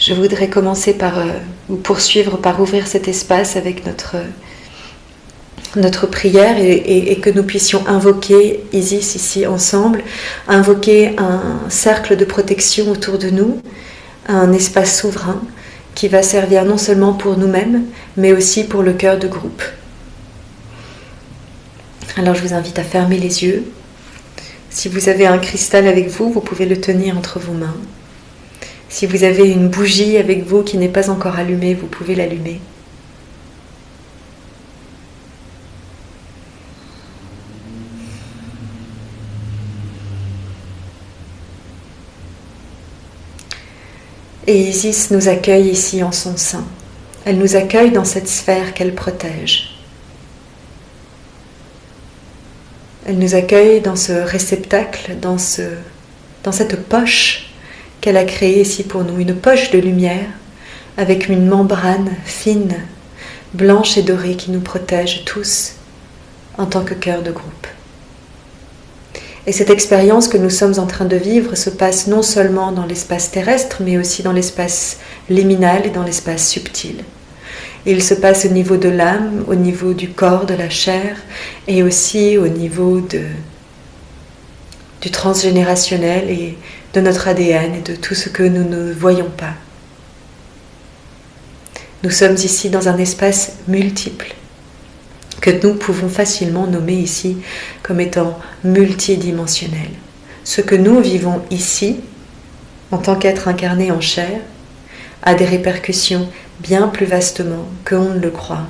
Je voudrais commencer par, ou poursuivre par ouvrir cet espace avec notre prière et que nous puissions invoquer Isis ici ensemble, invoquer un cercle de protection autour de nous, un espace souverain qui va servir non seulement pour nous-mêmes, mais aussi pour le cœur de groupe. Alors je vous invite à fermer les yeux. Si vous avez un cristal avec vous, vous pouvez le tenir entre vos mains. Si vous avez une bougie avec vous qui n'est pas encore allumée, vous pouvez l'allumer. Et Isis nous accueille ici en son sein. Elle nous accueille dans cette sphère qu'elle protège. Elle nous accueille dans ce réceptacle, dans cette poche qu'elle a créée ici pour nous, une poche de lumière avec une membrane fine, blanche et dorée qui nous protège tous en tant que cœur de groupe. Et cette expérience que nous sommes en train de vivre se passe non seulement dans l'espace terrestre, mais aussi dans l'espace liminal et dans l'espace subtil. Il se passe au niveau de l'âme, au niveau du corps, de la chair, et aussi au niveau du transgénérationnel et de notre ADN et de tout ce que nous ne voyons pas. Nous sommes ici dans un espace multiple, que nous pouvons facilement nommer ici comme étant multidimensionnel. Ce que nous vivons ici, en tant qu'être incarné en chair, a des répercussions bien plus vastement qu'on ne le croit,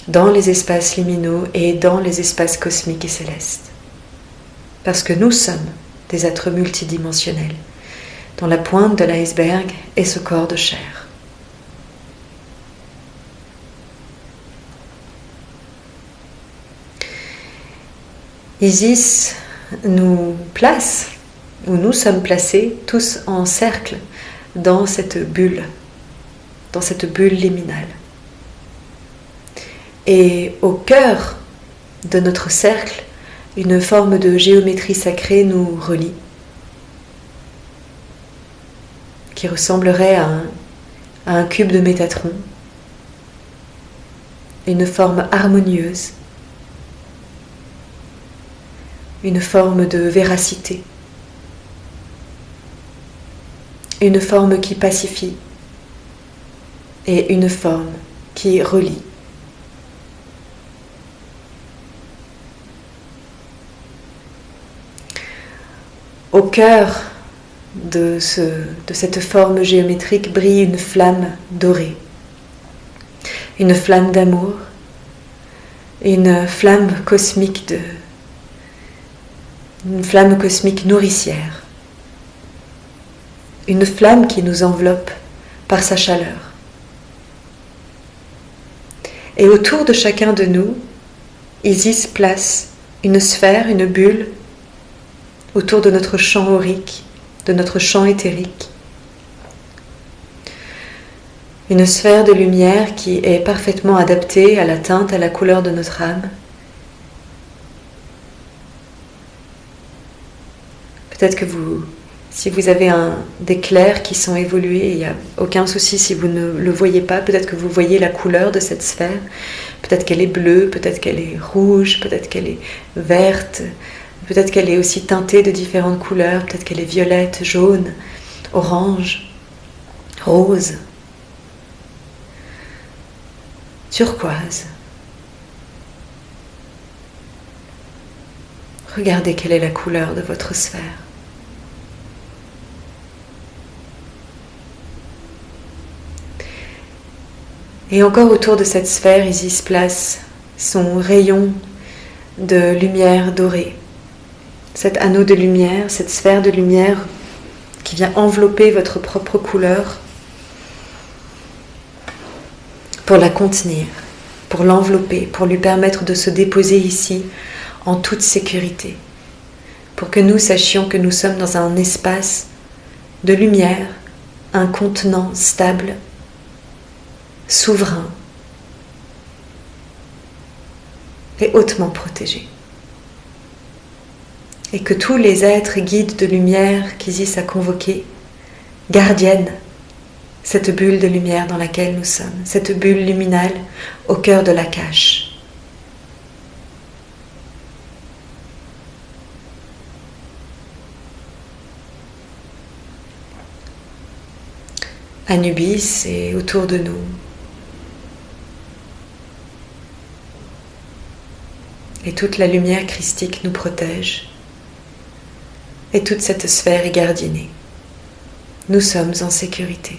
dans les espaces liminaux et dans les espaces cosmiques et célestes. Parce que nous sommes des êtres multidimensionnels, dont la pointe de l'iceberg est ce corps de chair. Isis nous place, ou nous sommes placés, tous en cercle dans cette bulle liminale. Et au cœur de notre cercle, une forme de géométrie sacrée nous relie, qui ressemblerait à un cube de Métatron, une forme harmonieuse, une forme de véracité, une forme qui pacifie et une forme qui relie. Au cœur de cette forme géométrique brille une flamme dorée, une flamme d'amour, une flamme cosmique nourricière, une flamme qui nous enveloppe par sa chaleur. Et autour de chacun de nous, Isis place une sphère, une bulle, autour de notre champ aurique, de notre champ éthérique. Une sphère de lumière qui est parfaitement adaptée à la teinte, à la couleur de notre âme. Peut-être que si vous avez des clairs qui sont évolués, il n'y a aucun souci si vous ne le voyez pas. Peut-être que vous voyez la couleur de cette sphère. Peut-être qu'elle est bleue, peut-être qu'elle est rouge, peut-être qu'elle est verte. Peut-être qu'elle est aussi teintée de différentes couleurs, peut-être qu'elle est violette, jaune, orange, rose, turquoise. Regardez quelle est la couleur de votre sphère. Et encore autour de cette sphère, Isis place son rayon de lumière dorée. Cet anneau de lumière, cette sphère de lumière qui vient envelopper votre propre couleur pour la contenir, pour l'envelopper, pour lui permettre de se déposer ici en toute sécurité, pour que nous sachions que nous sommes dans un espace de lumière, un contenant stable, souverain et hautement protégé. Et que tous les êtres et guides de lumière qu'Isis a convoqués, gardiennes cette bulle de lumière dans laquelle nous sommes, cette bulle luminale au cœur de l'Akash. Anubis est autour de nous. Et toute la lumière christique nous protège. Et toute cette sphère est gardiennée. Nous sommes en sécurité.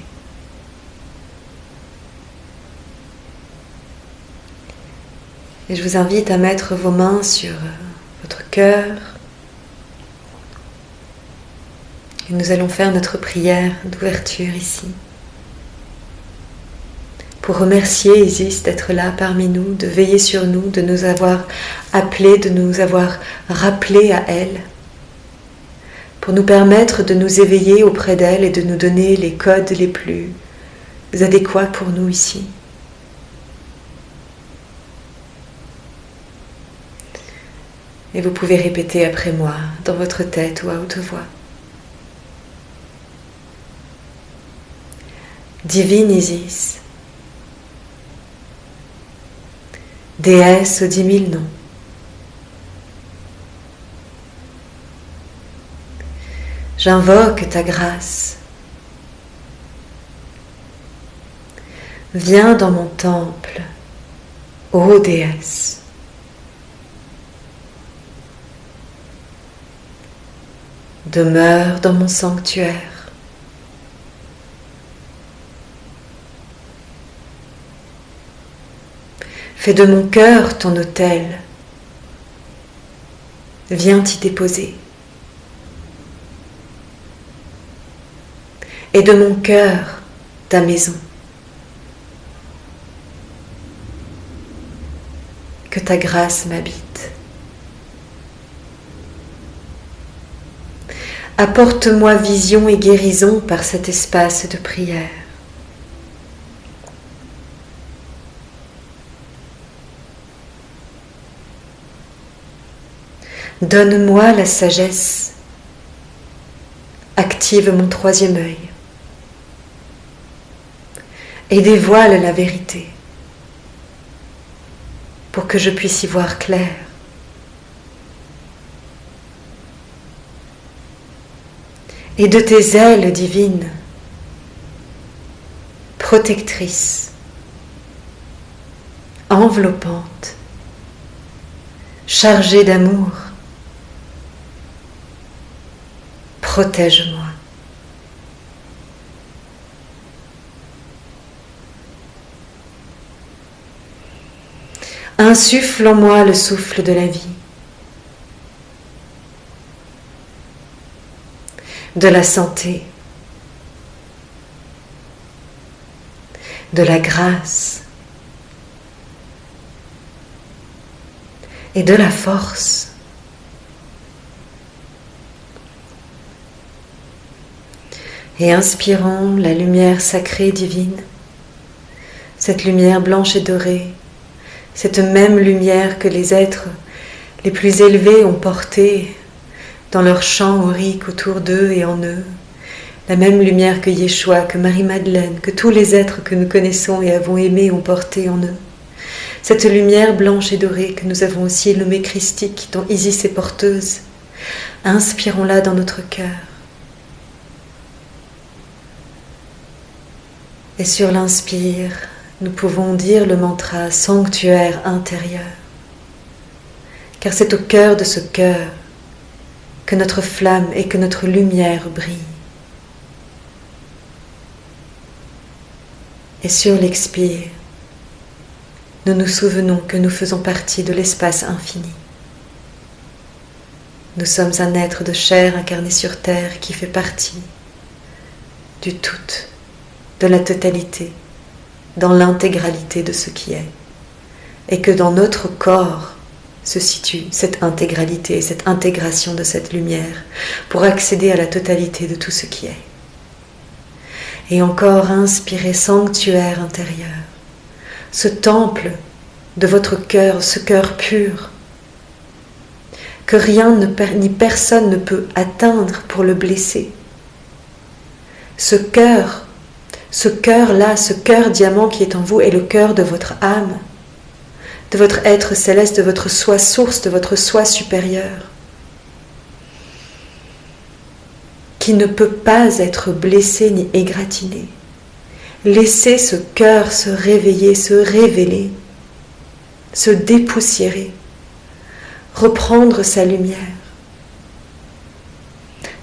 Et je vous invite à mettre vos mains sur votre cœur. Et nous allons faire notre prière d'ouverture ici. Pour remercier Isis d'être là parmi nous, de veiller sur nous, de nous avoir appelés, de nous avoir rappelés à elle, pour nous permettre de nous éveiller auprès d'elle et de nous donner les codes les plus adéquats pour nous ici. Et vous pouvez répéter après moi, dans votre tête ou à haute voix. Divine Isis, déesse aux 10 000 noms, j'invoque ta grâce. Viens dans mon temple, ô déesse. Demeure dans mon sanctuaire. Fais de mon cœur ton autel. Viens t'y déposer. Et de mon cœur ta maison. Que ta grâce m'habite. Apporte-moi vision et guérison par cet espace de prière. Donne-moi la sagesse. Active mon 3e œil. Et dévoile la vérité pour que je puisse y voir clair. Et de tes ailes divines, protectrices, enveloppantes, chargées d'amour, protège-moi. Insuffle en moi le souffle de la vie, de la santé, de la grâce et de la force. Et inspirons la lumière sacrée divine, cette lumière blanche et dorée, cette même lumière que les êtres les plus élevés ont portée dans leur chant aurique autour d'eux et en eux, la même lumière que Yeshua, que Marie-Madeleine, que tous les êtres que nous connaissons et avons aimés ont portée en eux. Cette lumière blanche et dorée que nous avons aussi nommée christique, dont Isis est porteuse, inspirons-la dans notre cœur. Et sur l'inspire, nous pouvons dire le mantra sanctuaire intérieur, car c'est au cœur de ce cœur que notre flamme et que notre lumière brillent. Et sur l'expire, nous nous souvenons que nous faisons partie de l'espace infini. Nous sommes un être de chair incarné sur terre qui fait partie du tout, de la totalité, dans l'intégralité de ce qui est, et que dans notre corps se situe cette intégralité, cette intégration de cette lumière pour accéder à la totalité de tout ce qui est. Et encore inspirez sanctuaire intérieur, ce temple de votre cœur, ce cœur pur, que rien ni personne ne peut atteindre pour le blesser. Ce cœur Ce cœur-là, ce cœur diamant qui est en vous est le cœur de votre âme, de votre être céleste, de votre soi source, de votre soi supérieur, qui ne peut pas être blessé ni égratigné. Laissez ce cœur se réveiller, se révéler, se dépoussiérer, reprendre sa lumière,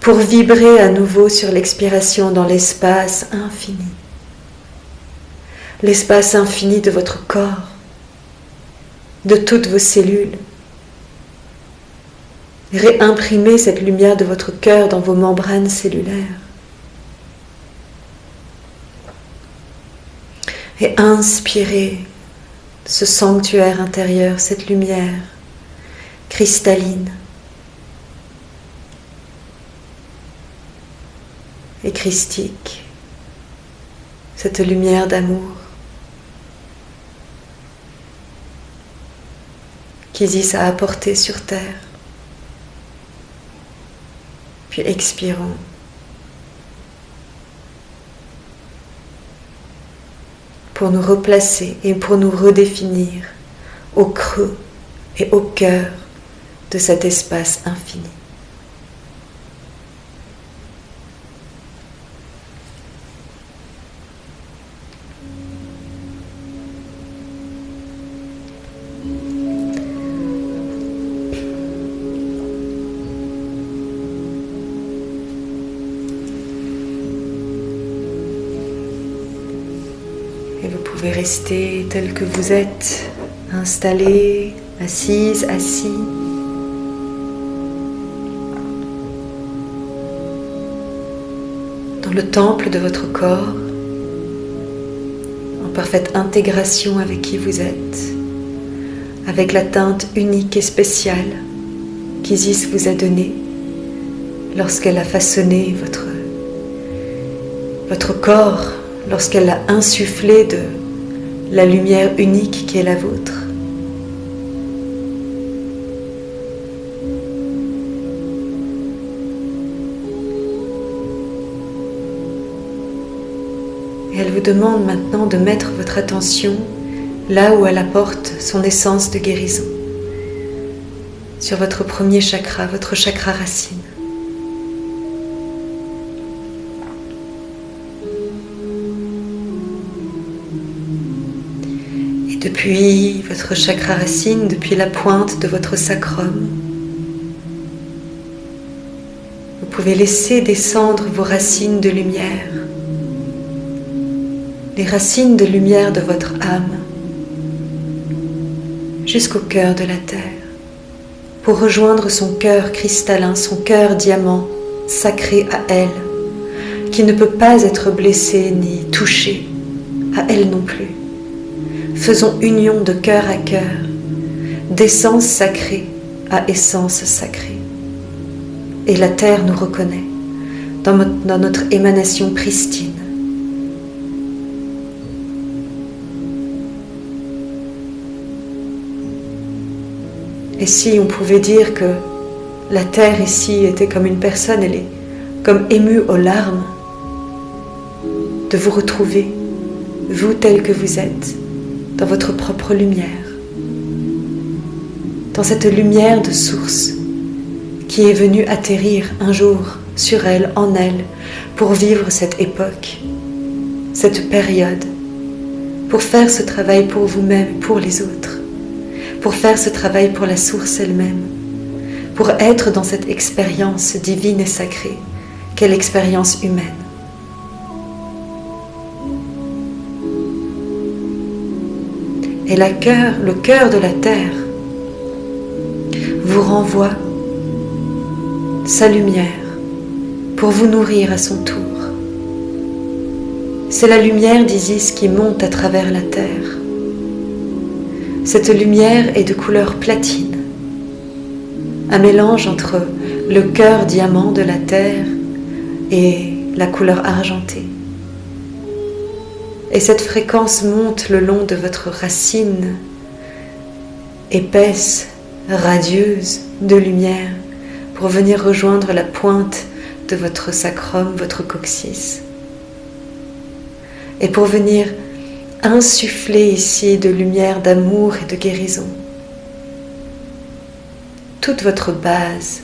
pour vibrer à nouveau sur l'expiration dans l'espace infini. L'espace infini de votre corps, de toutes vos cellules. Réimprimez cette lumière de votre cœur dans vos membranes cellulaires. Et inspirez ce sanctuaire intérieur, cette lumière cristalline et christique, cette lumière d'amour qu'Isis a apportée sur terre. Puis expirons. Pour nous replacer et pour nous redéfinir au creux et au cœur de cet espace infini. Et vous pouvez rester tel que vous êtes, installé, assise, assis. Dans le temple de votre corps, en parfaite intégration avec qui vous êtes, avec la teinte unique et spéciale qu'Isis vous a donnée lorsqu'elle a façonné votre corps, lorsqu'elle a insufflé de la lumière unique qui est la vôtre. Et elle vous demande maintenant de mettre votre attention là où elle apporte son essence de guérison, sur votre premier chakra, votre chakra racine. Depuis votre chakra racine, depuis la pointe de votre sacrum, vous pouvez laisser descendre vos racines de lumière, les racines de lumière de votre âme, jusqu'au cœur de la terre, pour rejoindre son cœur cristallin, son cœur diamant, sacré à elle, qui ne peut pas être blessé ni touché, à elle non plus. Faisons union de cœur à cœur, d'essence sacrée à essence sacrée. Et la terre nous reconnaît dans notre émanation pristine. Et si on pouvait dire que la terre ici était comme une personne, elle est comme émue aux larmes de vous retrouver, vous tel que vous êtes, dans votre propre lumière, dans cette lumière de source qui est venue atterrir un jour sur elle, en elle, pour vivre cette époque, cette période, pour faire ce travail pour vous-même et pour les autres, pour faire ce travail pour la source elle-même, pour être dans cette expérience divine et sacrée qu'est l'expérience humaine. Et le cœur de la terre vous renvoie sa lumière pour vous nourrir à son tour. C'est la lumière d'Isis qui monte à travers la terre. Cette lumière est de couleur platine, un mélange entre le cœur diamant de la terre et la couleur argentée. Et cette fréquence monte le long de votre racine épaisse, radieuse de lumière pour venir rejoindre la pointe de votre sacrum, votre coccyx. et pour venir insuffler ici de lumière, d'amour et de guérison. Toute votre base,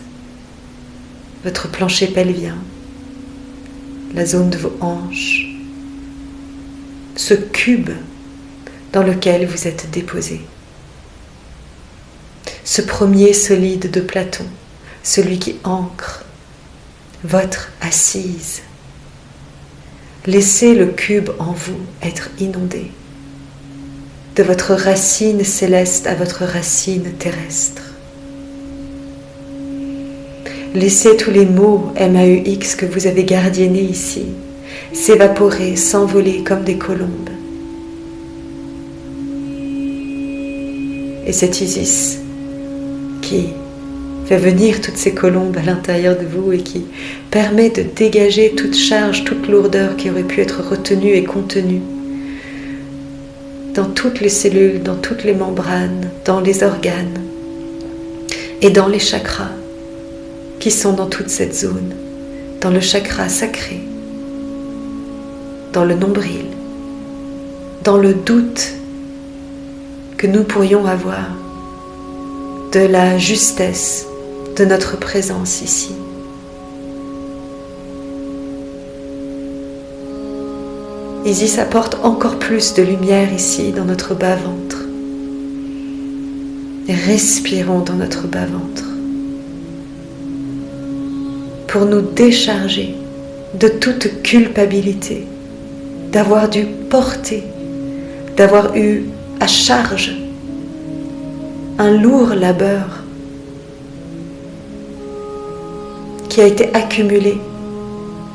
votre plancher pelvien, la zone de vos hanches, ce cube dans lequel vous êtes déposé. Ce premier solide de Platon, celui qui ancre votre assise. Laissez le cube en vous être inondé, de votre racine céleste à votre racine terrestre. Laissez tous les mots MAUX que vous avez gardiennés ici s'évaporer, s'envoler comme des colombes. Et c'est Isis qui fait venir toutes ces colombes à l'intérieur de vous et qui permet de dégager toute charge, toute lourdeur qui aurait pu être retenue et contenue dans toutes les cellules, dans toutes les membranes, dans les organes et dans les chakras qui sont dans toute cette zone, dans le chakra sacré, dans le nombril, dans le doute que nous pourrions avoir de la justesse de notre présence ici. Isis apporte encore plus de lumière ici dans notre bas-ventre. Et respirons dans notre bas-ventre pour nous décharger de toute culpabilité, d'avoir dû porter, d'avoir eu à charge un lourd labeur qui a été accumulé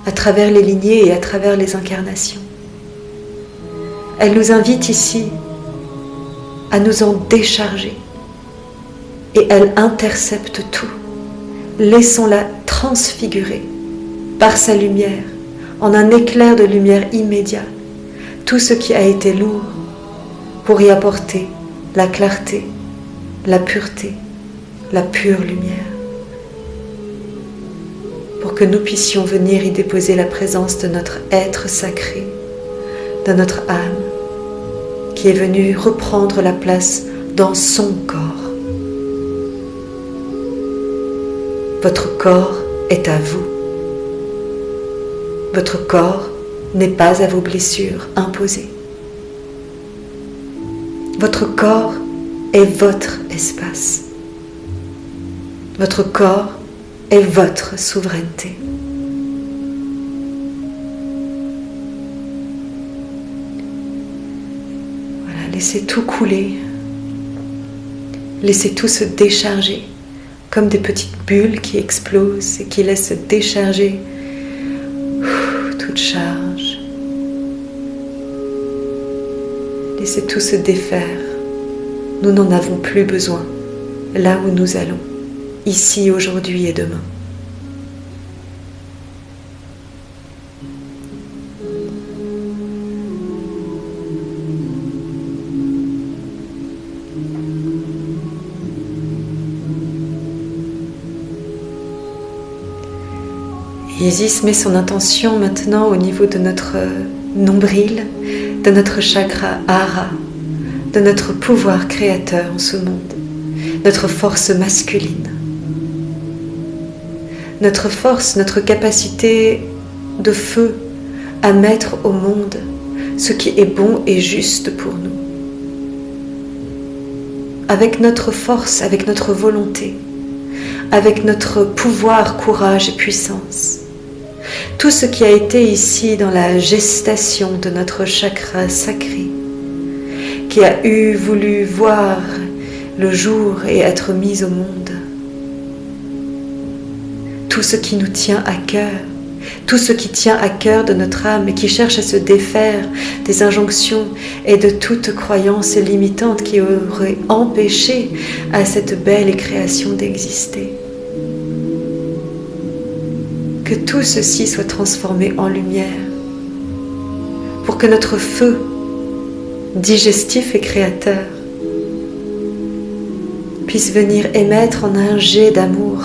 à travers les lignées et à travers les incarnations. Elle nous invite ici à nous en décharger et elle intercepte tout. Laissons-la transfigurer par sa lumière, en un éclair de lumière immédiat, tout ce qui a été lourd pour y apporter la clarté, la pureté, la pure lumière, pour que nous puissions venir y déposer la présence de notre être sacré, de notre âme, qui est venue reprendre la place dans son corps. Votre corps est à vous. Votre corps n'est pas à vos blessures imposées. Votre corps est votre espace. Votre corps est votre souveraineté. Voilà, laissez tout couler. Laissez tout se décharger comme des petites bulles qui explosent et qui laissent se décharger toute charge. Laissez tout se défaire. Nous n'en avons plus besoin là où nous allons, ici, aujourd'hui et demain. Isis met son intention maintenant au niveau de notre nombril, de notre chakra Hara, de notre pouvoir créateur en ce monde, notre force masculine, notre force, notre capacité de feu à mettre au monde ce qui est bon et juste pour nous. Avec notre force, avec notre volonté, avec notre pouvoir, courage et puissance. Tout ce qui a été ici dans la gestation de notre chakra sacré, qui a voulu voir le jour et être mis au monde. Tout ce qui nous tient à cœur, tout ce qui tient à cœur de notre âme et qui cherche à se défaire des injonctions et de toute croyance limitante qui aurait empêché à cette belle création d'exister. Que tout ceci soit transformé en lumière, pour que notre feu digestif et créateur puisse venir émettre en un jet d'amour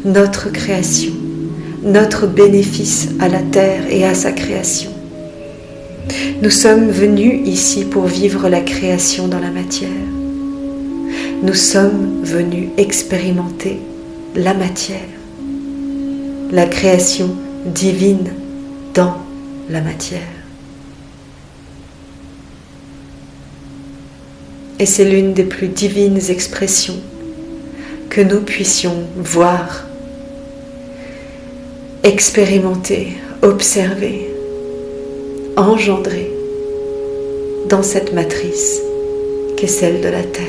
notre création, notre bénéfice à la terre et à sa création. Nous sommes venus ici pour vivre la création dans la matière. Nous sommes venus expérimenter la matière, la création divine dans la matière. Et c'est l'une des plus divines expressions que nous puissions voir, expérimenter, observer, engendrer dans cette matrice qu'est celle de la Terre.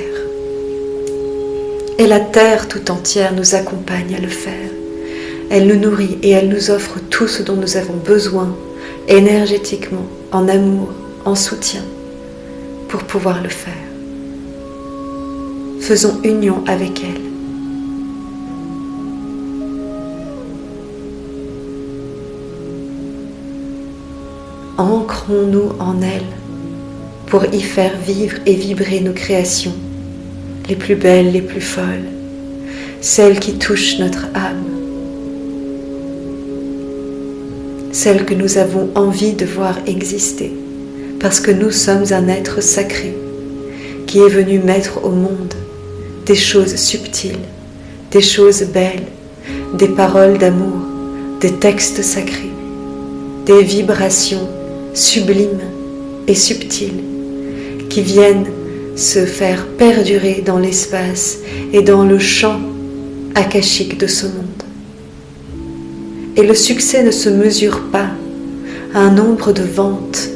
Et la Terre tout entière nous accompagne à le faire. Elle nous nourrit et elle nous offre tout ce dont nous avons besoin énergétiquement, en amour, en soutien, pour pouvoir le faire. Faisons union avec elle. Ancrons-nous en elle pour y faire vivre et vibrer nos créations, les plus belles, les plus folles, celles qui touchent notre âme, celles que nous avons envie de voir exister, parce que nous sommes un être sacré qui est venu mettre au monde des choses subtiles, des choses belles, des paroles d'amour, des textes sacrés, des vibrations sublimes et subtiles qui viennent se faire perdurer dans l'espace et dans le champ akashique de ce monde. Et le succès ne se mesure pas à un nombre de ventes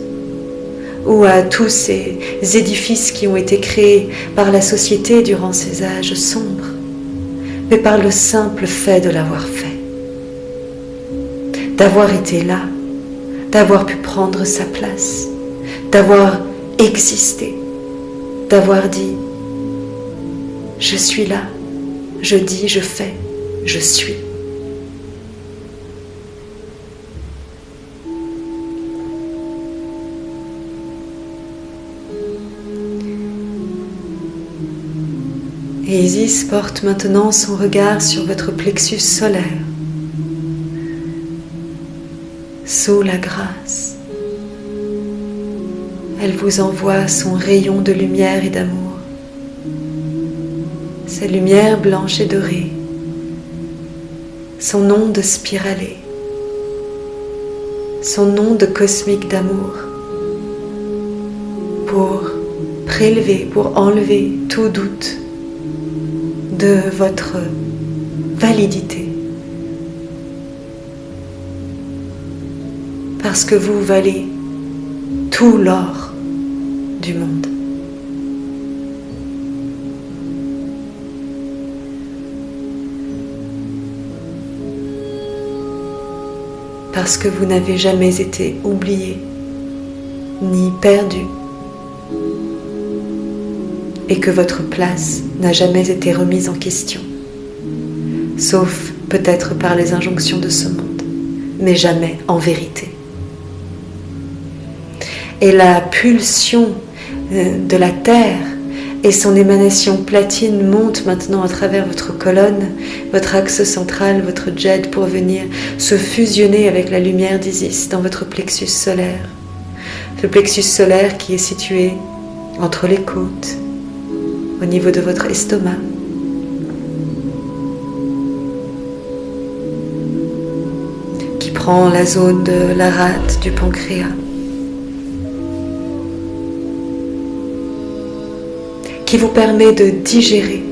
ou à tous ces édifices qui ont été créés par la société durant ces âges sombres, mais par le simple fait de l'avoir fait, d'avoir été là, d'avoir pu prendre sa place, d'avoir existé, d'avoir dit « Je suis là, je dis, je fais, je suis ». Et Isis porte maintenant son regard sur votre plexus solaire, sous la grâce. Elle vous envoie son rayon de lumière et d'amour, sa lumière blanche et dorée, son onde spiralée, son onde cosmique d'amour, pour prélever, pour enlever tout doute de votre validité, parce que vous valez tout l'or du monde. Parce que vous n'avez jamais été oublié ni perdu, et que votre place n'a jamais été remise en question, sauf peut-être par les injonctions de ce monde, mais jamais en vérité. Et la pulsion de la Terre et son émanation platine montent maintenant à travers votre colonne, votre axe central, votre jade, pour venir se fusionner avec la lumière d'Isis dans votre plexus solaire. Le plexus solaire qui est situé entre les côtes, au niveau de votre estomac. Qui prend la zone de la rate, du pancréas. Qui vous permet de digérer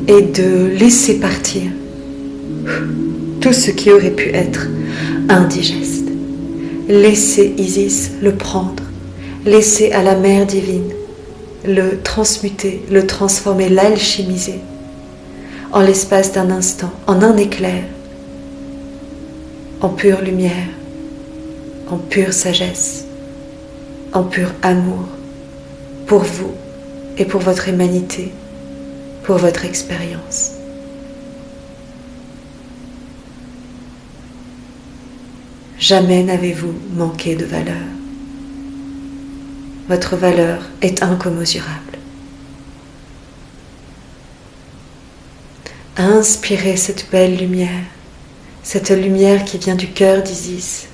et de laisser partir tout ce qui aurait pu être indigeste. Laissez Isis le prendre, laissez à la mère divine le transmuter, le transformer, l'alchimiser en l'espace d'un instant, en un éclair, en pure lumière, en pure sagesse, en pur amour pour vous et pour votre humanité, pour votre expérience. Jamais n'avez-vous manqué de valeur. Votre valeur est incommensurable. Inspirez cette belle lumière, cette lumière qui vient du cœur d'Isis,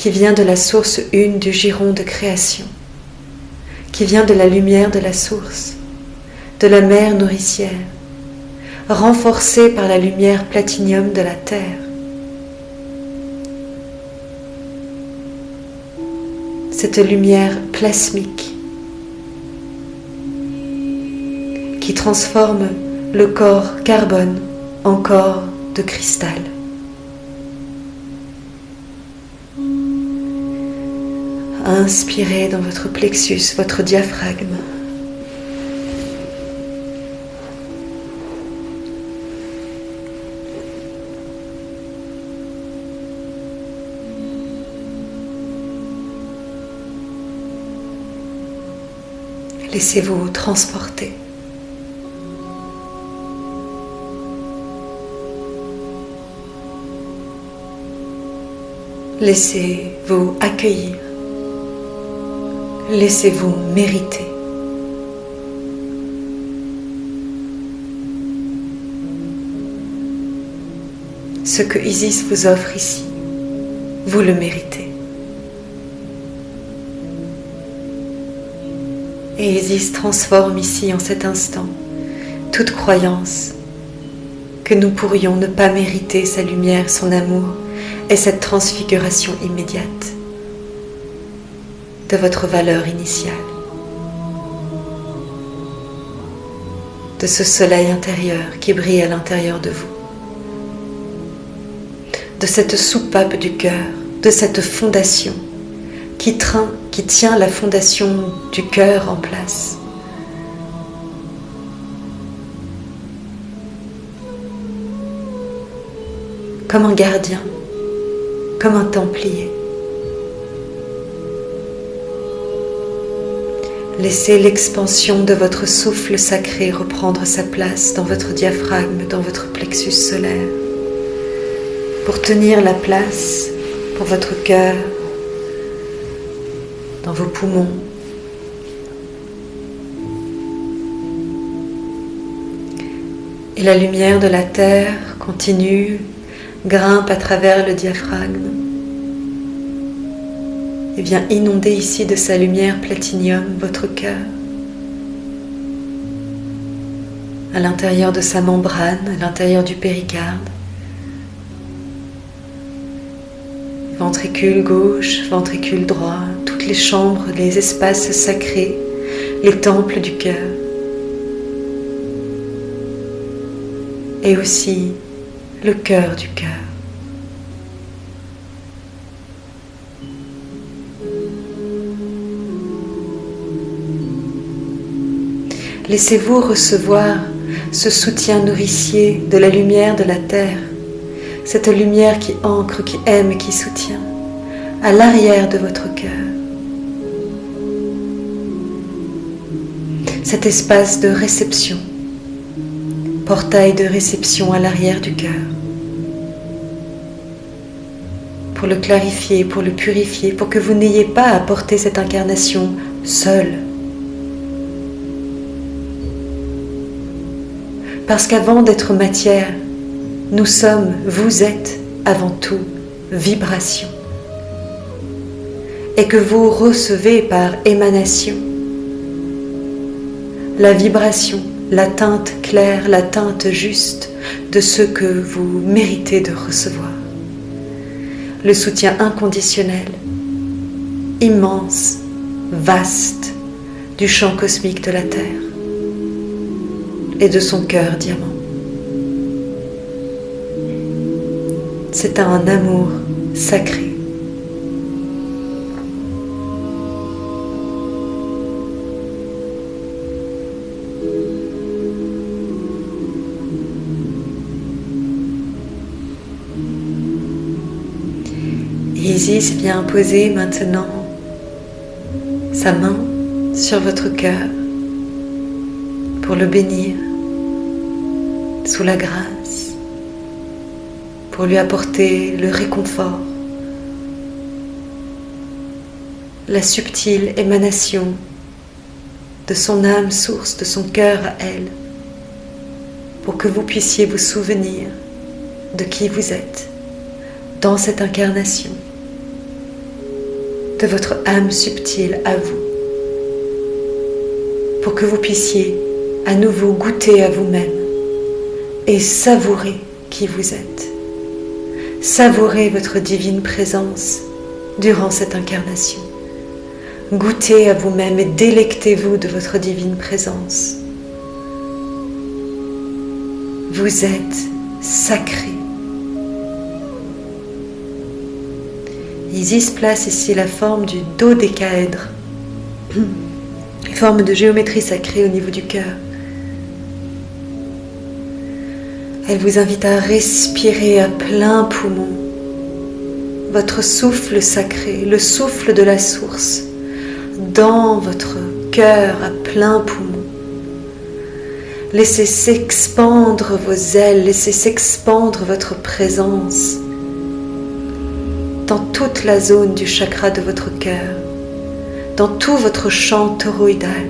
qui vient de la source une du giron de création, qui vient de la lumière de la source, de la mer nourricière, renforcée par la lumière platinium de la terre. Cette lumière plasmique qui transforme le corps carbone en corps de cristal. Inspirez dans votre plexus, votre diaphragme. Laissez-vous transporter. Laissez-vous accueillir. Laissez-vous mériter. Ce que Isis vous offre ici, vous le méritez. Et Isis transforme ici, en cet instant, toute croyance que nous pourrions ne pas mériter sa lumière, son amour et cette transfiguration immédiate de votre valeur initiale, de ce soleil intérieur qui brille à l'intérieur de vous, de cette soupape du cœur, de cette fondation qui tient la fondation du cœur en place. Comme un gardien, comme un templier. Laissez l'expansion de votre souffle sacré reprendre sa place dans votre diaphragme, dans votre plexus solaire, pour tenir la place pour votre cœur, dans vos poumons. Et la lumière de la terre continue, grimpe à travers le diaphragme et vient inonder ici de sa lumière platinium votre cœur, à l'intérieur de sa membrane, à l'intérieur du péricarde, ventricule gauche, ventricule droit, toutes les chambres, les espaces sacrés, les temples du cœur, et aussi le cœur du cœur. Laissez-vous recevoir ce soutien nourricier de la lumière de la terre, cette lumière qui ancre, qui aime, qui soutient, à l'arrière de votre cœur. Cet espace de réception, portail de réception à l'arrière du cœur, pour le clarifier, pour le purifier, pour que vous n'ayez pas à porter cette incarnation seule. Parce qu'avant d'être matière, nous sommes, vous êtes avant tout vibration. Et que vous recevez par émanation la vibration, la teinte claire, la teinte juste de ce que vous méritez de recevoir. Le soutien inconditionnel, immense, vaste du champ cosmique de la Terre et de son cœur diamant. C'est un amour sacré. Isis vient poser maintenant sa main sur votre cœur pour le bénir sous la grâce, pour lui apporter le réconfort, la subtile émanation de son âme source, de son cœur à elle, pour que vous puissiez vous souvenir de qui vous êtes dans cette incarnation de votre âme subtile à vous, pour que vous puissiez à nouveau goûter à vous-même et savourer qui vous êtes. Savourez votre divine présence durant cette incarnation. Goûtez à vous-même et délectez-vous de votre divine présence. Vous êtes sacré. Isis place ici la forme du dodécaèdre, une forme de géométrie sacrée au niveau du cœur. Elle vous invite à respirer à plein poumon votre souffle sacré, le souffle de la source, dans votre cœur à plein poumon. Laissez s'expandre vos ailes, laissez s'expandre votre présence dans toute la zone du chakra de votre cœur, dans tout votre champ toroïdal,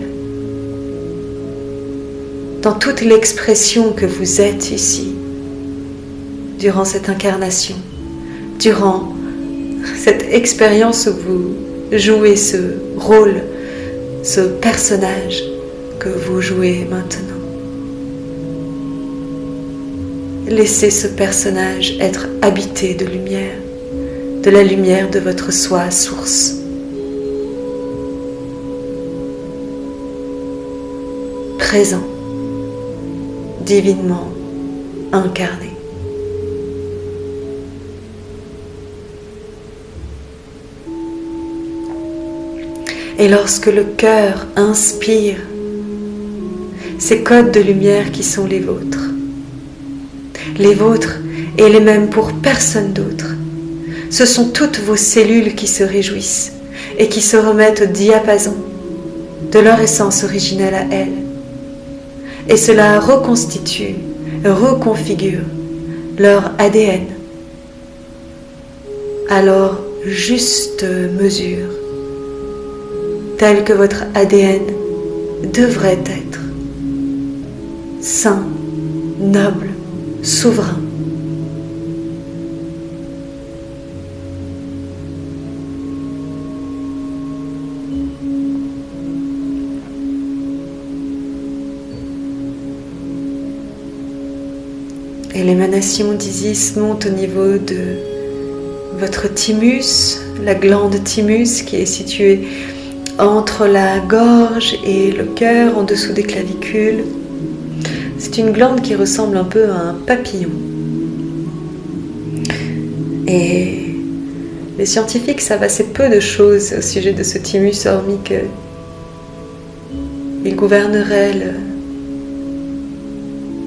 dans toute l'expression que vous êtes ici, durant cette incarnation, durant cette expérience où vous jouez ce rôle, ce personnage que vous jouez maintenant. Laissez ce personnage être habité de lumière, de la lumière de votre soi source. Présent, divinement incarné. Et lorsque le cœur inspire ces codes de lumière qui sont les vôtres et les mêmes pour personne d'autre, ce sont toutes vos cellules qui se réjouissent et qui se remettent au diapason de leur essence originelle à elles. Et cela reconstitue, reconfigure leur ADN à leur juste mesure, tel que votre ADN devrait être, sain, noble, souverain. Et l'émanation d'Isis monte au niveau de votre thymus, la glande thymus qui est située entre la gorge et le cœur, en dessous des clavicules. C'est une glande qui ressemble un peu à un papillon. Et les scientifiques savent assez peu de choses au sujet de ce thymus, hormis qu'il gouvernerait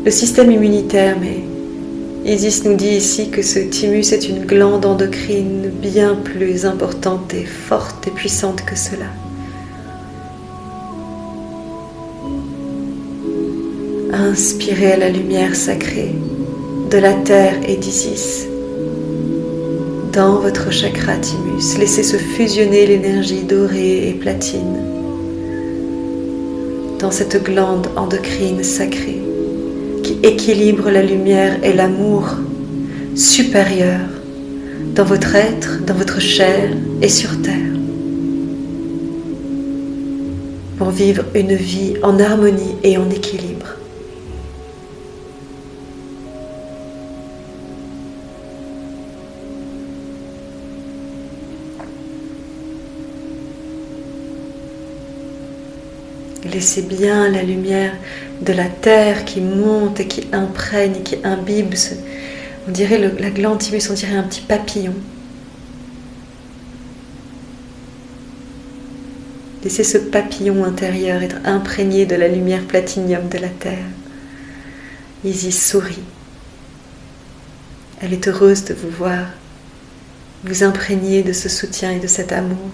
le système immunitaire, mais Isis nous dit ici que ce thymus est une glande endocrine bien plus importante et forte et puissante que cela. Inspirez à la lumière sacrée de la terre et d'Isis dans votre chakra thymus. Laissez se fusionner l'énergie dorée et platine dans cette glande endocrine sacrée qui équilibre la lumière et l'amour supérieur dans votre être, dans votre chair et sur terre, pour vivre une vie en harmonie et en équilibre. Laissez bien la lumière de la terre qui monte et qui imprègne, qui imbibe. On dirait la glande thymus, on dirait un petit papillon. Laissez ce papillon intérieur être imprégné de la lumière platinium de la terre. Isis sourit. Elle est heureuse de vous voir, vous imprégner de ce soutien et de cet amour.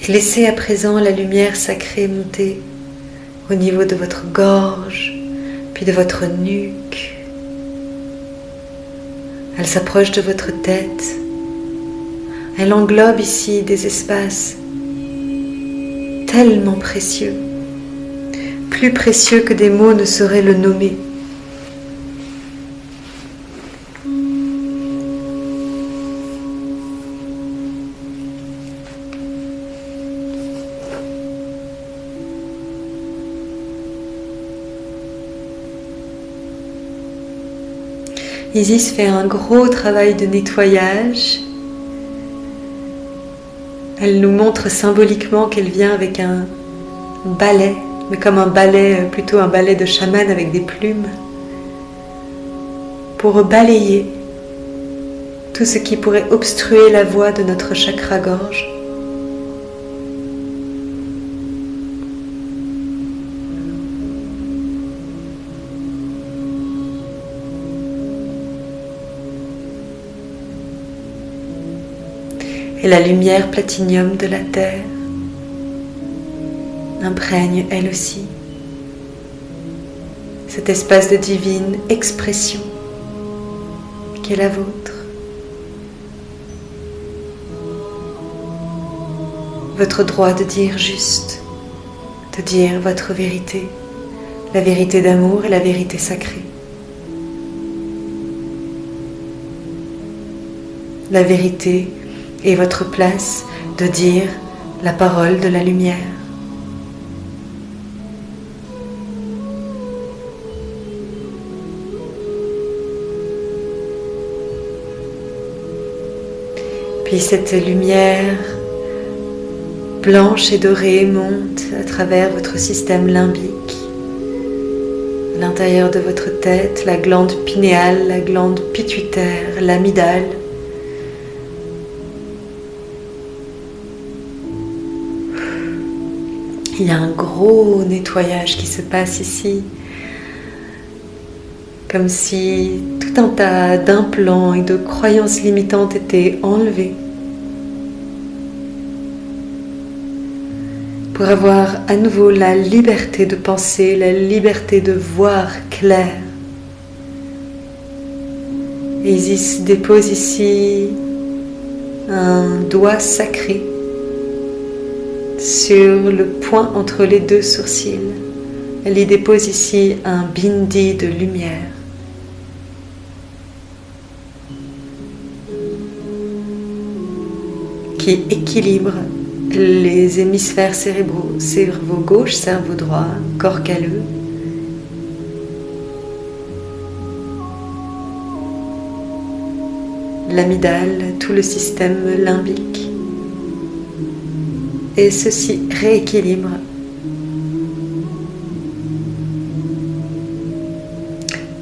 Laissez à présent la lumière sacrée monter au niveau de votre gorge, puis de votre nuque. Elle s'approche de votre tête. Elle englobe ici des espaces tellement précieux, plus précieux que des mots ne sauraient le nommer. Isis fait un gros travail de nettoyage. Elle nous montre symboliquement qu'elle vient avec un balai, mais comme un balai, plutôt un balai de chaman avec des plumes, pour balayer tout ce qui pourrait obstruer la voie de notre chakra-gorge. Et la lumière platinium de la Terre imprègne elle aussi cet espace de divine expression qui est la vôtre. Votre droit de dire juste, de dire votre vérité, la vérité d'amour et la vérité sacrée. La vérité est votre place de dire la parole de la lumière. Puis cette lumière blanche et dorée monte à travers votre système limbique, à l'intérieur de votre tête, la glande pinéale, la glande pituitaire, l'amygdale. Il y a un gros nettoyage qui se passe ici, comme si tout un tas d'implants et de croyances limitantes étaient enlevés, pour avoir à nouveau la liberté de penser, la liberté de voir clair. Et Isis dépose ici un doigt sacré sur le point entre les deux sourcils. Elle y dépose ici un bindi de lumière. Qui équilibre les hémisphères cérébraux, cerveau gauche, cerveau droit, corps calleux. L'amygdale, tout le système limbique. Et ceci rééquilibre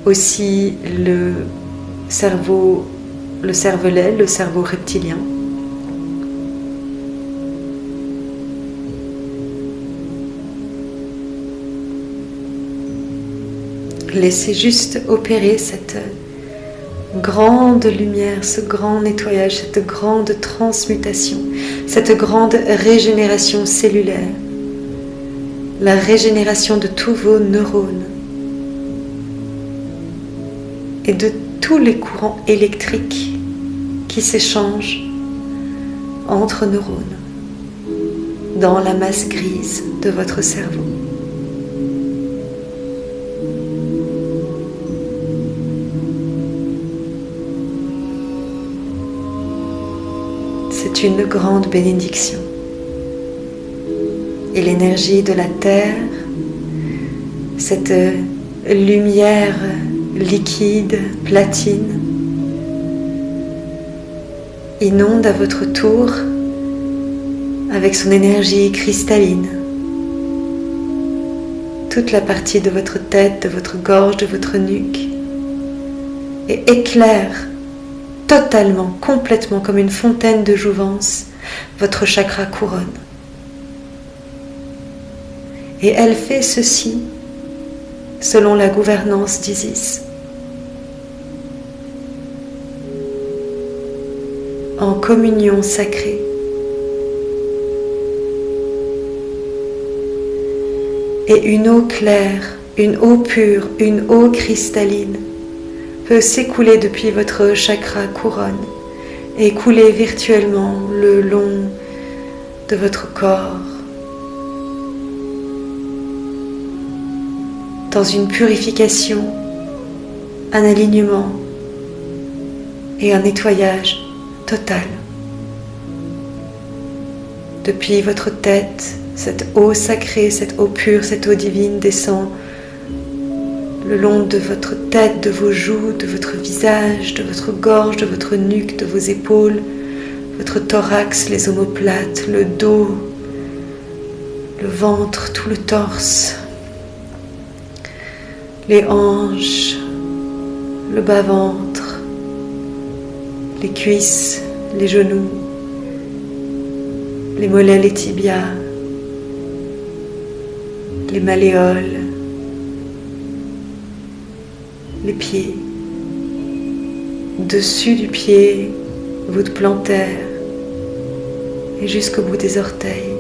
aussi le cerveau, le cervelet, le cerveau reptilien. Laissez juste opérer cette grande lumière, ce grand nettoyage, cette grande transmutation, cette grande régénération cellulaire, la régénération de tous vos neurones et de tous les courants électriques qui s'échangent entre neurones dans la masse grise de votre cerveau. C'est une grande bénédiction. Et l'énergie de la Terre, cette lumière liquide, platine, inonde à votre tour avec son énergie cristalline toute la partie de votre tête, de votre gorge, de votre nuque et éclaire totalement, complètement, comme une fontaine de jouvence, votre chakra couronne. Et elle fait ceci selon la gouvernance d'Isis. En communion sacrée. Et une eau claire, une eau pure, une eau cristalline peut s'écouler depuis votre chakra couronne et couler virtuellement le long de votre corps dans une purification, un alignement et un nettoyage total. Depuis votre tête, cette eau sacrée, cette eau pure, cette eau divine descend le long de votre tête, de vos joues, de votre visage, de votre gorge, de votre nuque, de vos épaules, votre thorax, les omoplates, le dos, le ventre, tout le torse, les hanches, le bas-ventre, les cuisses, les genoux, les mollets, les tibias, les malléoles, les pieds, dessus du pied, voûte plantaire et jusqu'au bout des orteils.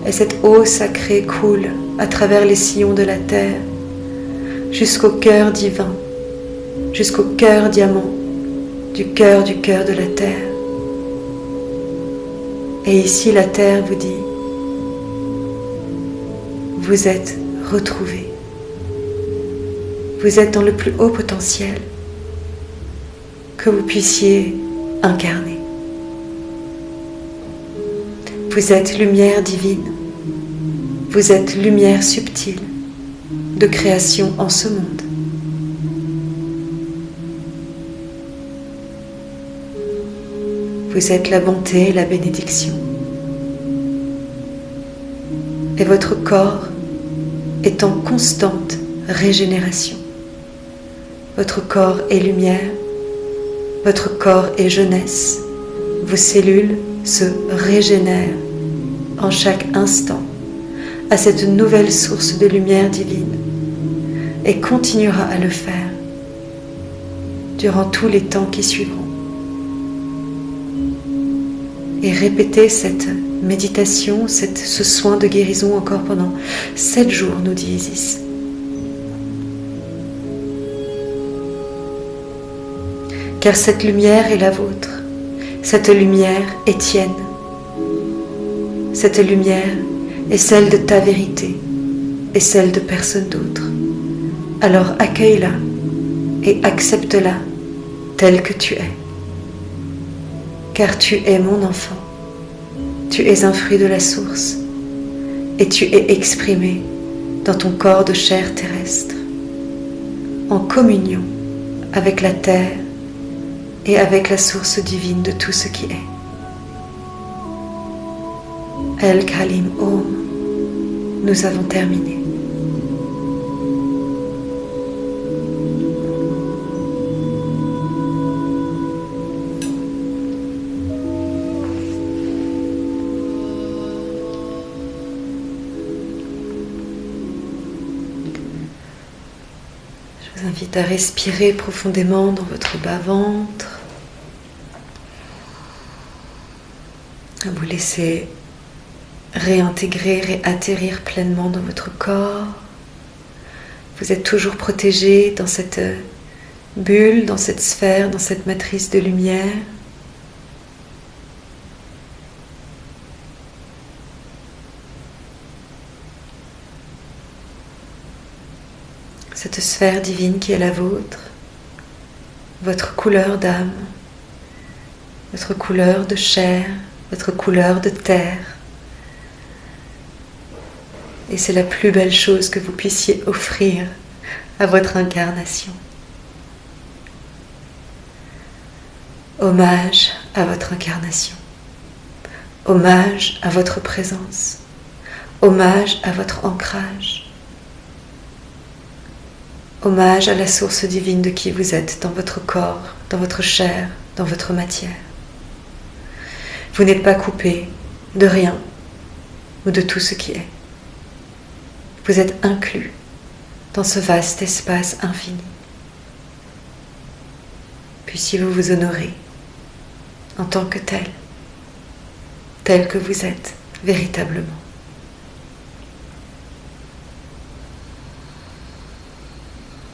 Et cette eau sacrée coule à travers les sillons de la terre jusqu'au cœur divin, jusqu'au cœur diamant du cœur de la terre. Et ici la terre vous dit: vous êtes retrouvés. Vous êtes dans le plus haut potentiel que vous puissiez incarner. Vous êtes lumière divine. Vous êtes lumière subtile de création en ce monde. Vous êtes la bonté et la bénédiction. Et votre corps est en constante régénération. Votre corps est lumière, votre corps est jeunesse. Vos cellules se régénèrent en chaque instant à cette nouvelle source de lumière divine et continuera à le faire durant tous les temps qui suivront. Et répétez cette méditation, ce soin de guérison encore pendant 7 jours, nous dit Isis. Car cette lumière est la vôtre, cette lumière est tienne, cette lumière est celle de ta vérité et celle de personne d'autre. Alors accueille-la et accepte-la telle que tu es. Car tu es mon enfant, tu es un fruit de la source et tu es exprimé dans ton corps de chair terrestre, en communion avec la terre et avec la source divine de tout ce qui est. El Kalim Om, nous avons terminé. Je vous invite à respirer profondément dans votre bas-ventre, à vous laisser réintégrer, réatterrir pleinement dans votre corps. Vous êtes toujours protégé dans cette bulle, dans cette sphère, dans cette matrice de lumière. Cette sphère divine qui est la vôtre, votre couleur d'âme, votre couleur de chair, votre couleur de terre. Et c'est la plus belle chose que vous puissiez offrir à votre incarnation. Hommage à votre incarnation. Hommage à votre présence. Hommage à votre ancrage. Hommage à la source divine de qui vous êtes dans votre corps, dans votre chair, dans votre matière. Vous n'êtes pas coupé de rien ou de tout ce qui est. Vous êtes inclus dans ce vaste espace infini. Puissiez-vous vous honorer en tant que tel que vous êtes véritablement.